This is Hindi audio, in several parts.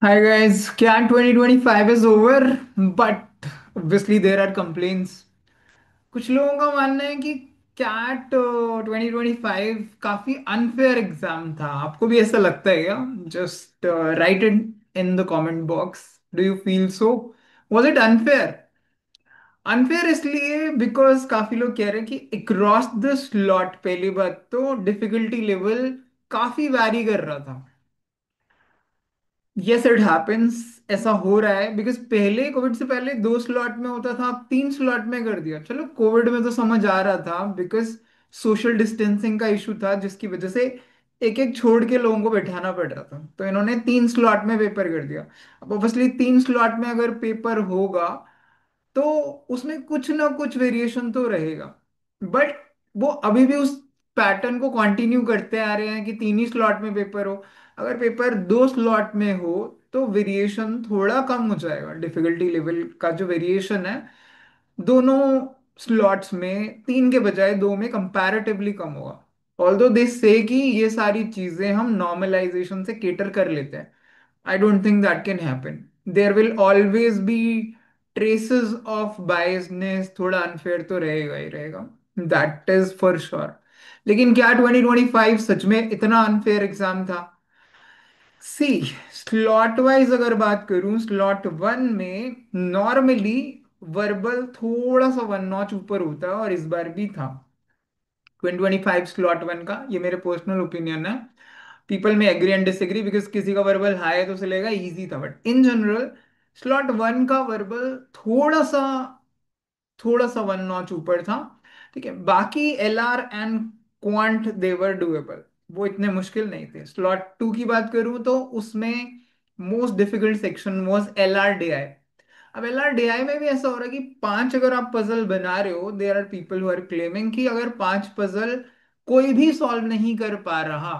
Hi guys, CAT 2025 is over, but obviously there are complaints. कुछ लोगों का मानना है कि कैट 2025 काफी अनफेयर एग्जाम था। आपको भी ऐसा लगता है क्या? Just right it in the comment box. Do you feel so? Was it unfair? Unfair इसलिए बिकॉज काफी लोग कह रहे हैं कि अक्रॉस द स्लॉट, पहली बात तो डिफिकल्टी लेवल काफी वैरी कर रहा था। Yes it happens. ऐसा हो रहा है बिकॉज पहले, कोविड से पहले 2 स्लॉट में होता था, अब 3 स्लॉट में कर दिया। चलो कोविड में तो समझ आ रहा था बिकॉज सोशल डिस्टेंसिंग का इशू था, जिसकी वजह से एक एक छोड़ के लोगों को बैठाना पड़ रहा था, तो इन्होंने 3 स्लॉट में पेपर कर दिया। अब ऑब्वियसली 3 स्लॉट में अगर पेपर होगा तो उसमें कुछ ना कुछ वेरिएशन तो रहेगा। बट वो अभी भी उस पैटर्न को कंटिन्यू करते आ रहे हैं कि 3 ही स्लॉट में पेपर हो। अगर पेपर 2 स्लॉट में हो तो वेरिएशन थोड़ा कम हो जाएगा। डिफिकल्टी लेवल का जो वेरिएशन है दोनों स्लॉट्स में, 3 के बजाय 2 में कंपैरेटिवली कम होगा। ऑल्दो दे से कि ये सारी चीजें हम नॉर्मलाइजेशन से केटर कर लेते हैं, I don't think that can happen. There will always be traces of biasness, थोड़ा अनफेयर तो रहेगा ही रहेगा। That is for sure. लेकिन क्या 2025 सच में इतना अनफेयर एग्जाम था? सी, स्लॉट वाइज अगर बात करूं, स्लॉट 1 में नॉर्मली वर्बल थोड़ा सा 1 नॉच ऊपर होता है, और इस बार भी था। 2025 स्लॉट 1 का ये मेरे पर्सनल ओपिनियन है। पीपल में एग्री एंड डिसएग्री बिकॉज किसी का वर्बल हाई है तो चलेगा, इजी था, बट इन जनरल स्लॉट 1 का वर्बल थोड़ा सा 1 नॉच ऊपर था। ठीक है, बाकी L R and quant they were doable, वो इतने मुश्किल नहीं थे। स्लॉट 2 की बात करूं तो उसमें most difficult section was L R D I. अब एल आर डी आई में भी ऐसा हो रहा है कि 5 अगर आप पजल बना रहे हो, there are people who are claiming कि अगर 5 पजल कोई भी सॉल्व नहीं कर पा रहा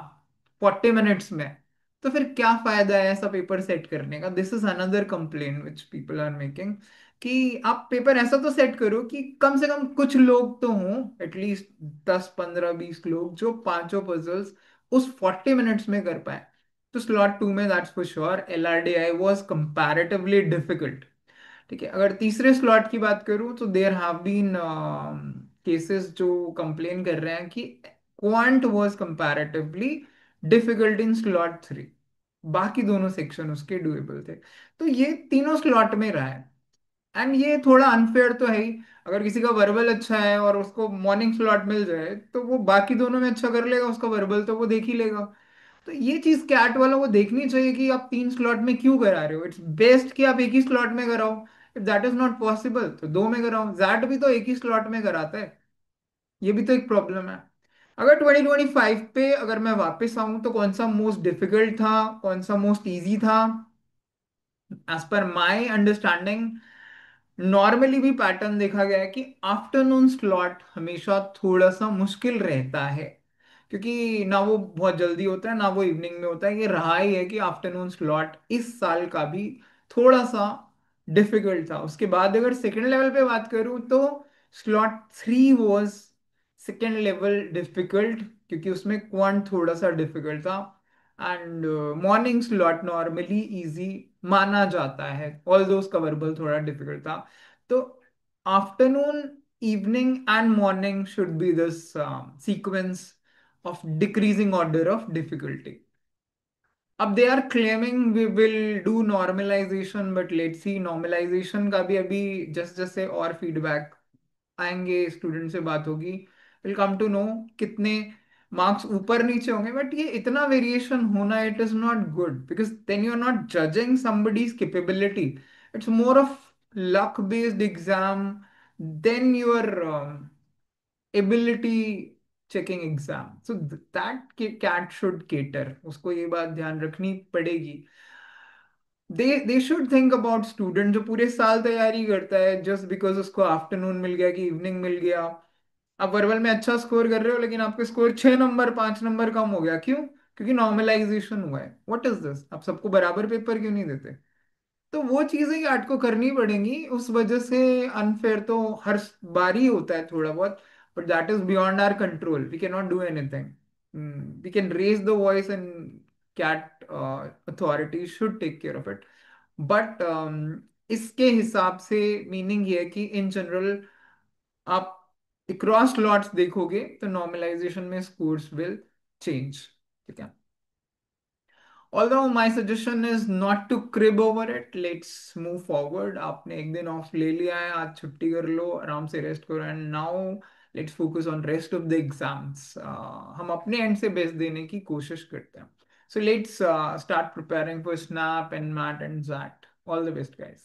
40 मिनट्स में, तो फिर क्या फायदा है ऐसा पेपर सेट करने का? This is another complain which people are making, कि आप पेपर ऐसा तो सेट करो कि कम से कम कुछ लोग तो हों, एटलीस्ट 10 15 20 लोग जो पांचों पजल्स उस 40 मिनट्स में कर पाए। तो स्लॉट 2 में that's for sure L R D I was comparatively difficult. ठीक है, अगर तीसरे स्लॉट की बात करूं तो देयर हैव बीन केसेस जो कंप्लेन कर रहे हैं कि quant was comparatively difficult in slot 3। बाकी दोनों सेक्शन उसके डुएबल थे। तो ये तीनों स्लॉट में रहा है। एंड ये थोड़ा अनफेयर तो है ही। अगर किसी का वर्बल अच्छा है और उसको मॉर्निंग स्लॉट मिल जाए तो वो बाकी दोनों में अच्छा कर लेगा, उसका वर्बल तो वो देख ही लेगा। तो ये चीज कैट वालों को देखनी चाहिए कि आप 3 स्लॉट में क्यों करा रहे हो। इट्स बेस्ट कि आप एक ही स्लॉट में कराओ। If that is not possible तो 2 में कराओ। जैट भी तो एक ही स्लॉट में कराता है, ये भी तो एक प्रॉब्लम है। अगर 2025 पे अगर मैं वापस आऊं तो कौन सा मोस्ट डिफिकल्ट था, कौन सा मोस्ट इजी था? As per my understanding normally भी पैटर्न देखा गया है कि आफ्टरनून स्लॉट हमेशा थोड़ा सा मुश्किल रहता है, क्योंकि ना वो बहुत जल्दी होता है ना वो इवनिंग में होता है। ये रहा ही है कि आफ्टरनून स्लॉट इस साल का भी थोड़ा सा डिफिकल्ट था। उसके बाद अगर सेकंड लेवल पे बात करूं तो slot 3 was second level difficult, क्योंकि उसमें क्वांट थोड़ा सा डिफिकल्ट था। And morning slot normally easy माना जाता है, ऑल्दो उसका वर्बल थोड़ा डिफिकल्ट था। तो afternoon, evening and morning should be this sequence of decreasing order of difficulty. अब they are claiming we will do normalization, but let's see normalization का भी अभी जैसे जैसे और फीडबैक आएंगे, स्टूडेंट से बात होगी, विल कम टू नो कितने मार्क्स ऊपर नीचे होंगे। बट ये इतना वेरिएशन होना, it is not good because then you are not judging somebody's capability. It's more of luck based exam than your ability checking exam. So that cat should cater, उसको ये बात ध्यान रखनी पड़ेगी। They should think about student जो पूरे साल तैयारी करता है, जस्ट बिकॉज उसको आफ्टरनून मिल गया कि इवनिंग मिल गया। आप वर्बल में अच्छा स्कोर कर रहे हो लेकिन आपके स्कोर 6 नंबर 5 नंबर कम हो गया, क्यों? क्योंकि नॉर्मलाइजेशन हुआ है। What is this? आप सबको बराबर पेपर क्यों नहीं देते? तो वो चीजें आर्ट को करनी पड़ेंगी। उस वजह से अनफेयर तो हर बार ही होता है थोड़ा बहुत, but that is beyond our control, we can not do anything. We can raise the voice and CAT authority should take care of it. But इसके हिसाब से मीनिंग ये है कि इन जनरल आप क्रॉस लॉट्स देखोगे तो नॉर्मलाइजेशन में स्कोर्स विल चेंज। ठीक है। Although my suggestion is not to crib over it, let's move forward. आपने एक दिन ऑफ ले लिया है, आज छुट्टी कर लो, आराम से रेस्ट करो, and now let's focus on rest of the exams. हम अपने एंड से बेस्ट देने की कोशिश करते हैं। So let's start preparing for SNAP and MAT and ZAT. All the best, guys.